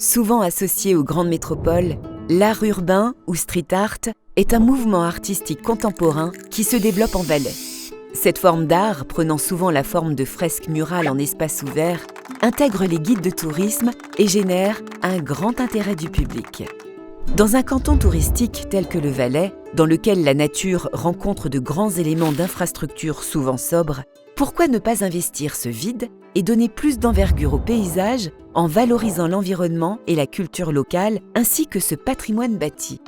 Souvent associé aux grandes métropoles, l'art urbain ou street art est un mouvement artistique contemporain qui se développe en Valais. Cette forme d'art, prenant souvent la forme de fresques murales en espace ouvert, intègre les guides de tourisme et génère un grand intérêt du public. Dans un canton touristique tel que le Valais, dans lequel la nature rencontre de grands éléments d'infrastructure souvent sobres, pourquoi ne pas investir ce vide et donner plus d'envergure au paysage en valorisant l'environnement et la culture locale ainsi que ce patrimoine bâti?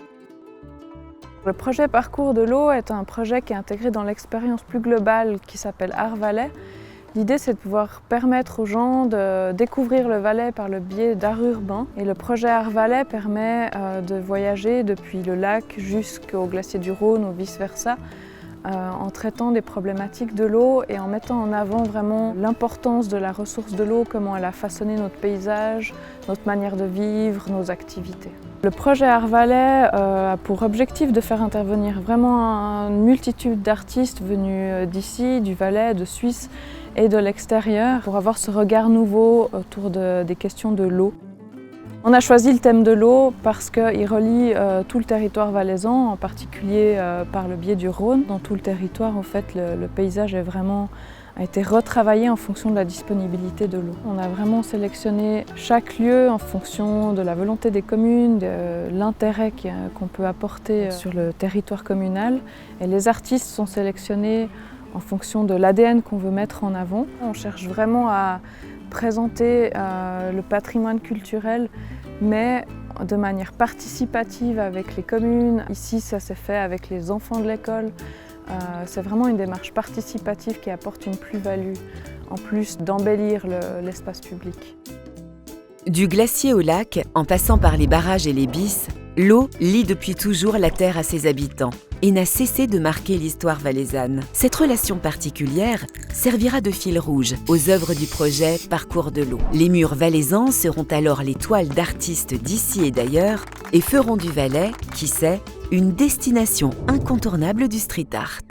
Le projet Parcours de l'eau est un projet qui est intégré dans l'expérience plus globale qui s'appelle Art Valais. L'idée, c'est de pouvoir permettre aux gens de découvrir le Valais par le biais d'art urbain. Et le projet Art Valais permet de voyager depuis le lac jusqu'au glacier du Rhône ou vice-versa, en traitant des problématiques de l'eau et en mettant en avant vraiment l'importance de la ressource de l'eau, comment elle a façonné notre paysage, notre manière de vivre, nos activités. Le projet Art Valais a pour objectif de faire intervenir vraiment une multitude d'artistes venus d'ici, du Valais, de Suisse et de l'extérieur pour avoir ce regard nouveau autour des questions de l'eau. On a choisi le thème de l'eau parce qu'il relie tout le territoire valaisan, en particulier par le biais du Rhône. Dans tout le territoire, en fait, le paysage a été retravaillé en fonction de la disponibilité de l'eau. On a vraiment sélectionné chaque lieu en fonction de la volonté des communes, de l'intérêt qu'on peut apporter sur le territoire communal. Et les artistes sont sélectionnés en fonction de l'ADN qu'on veut mettre en avant. On cherche vraiment à présenter le patrimoine culturel, mais de manière participative avec les communes. Ici, ça s'est fait avec les enfants de l'école. C'est vraiment une démarche participative qui apporte une plus-value, en plus d'embellir l'espace public. Du glacier au lac, en passant par les barrages et les bysses, l'eau lie depuis toujours la terre à ses habitants et n'a cessé de marquer l'histoire valaisanne. Cette relation particulière servira de fil rouge aux œuvres du projet Parcours de l'eau. Les murs valaisans seront alors les toiles d'artistes d'ici et d'ailleurs et feront du Valais, qui sait, une destination incontournable du street art.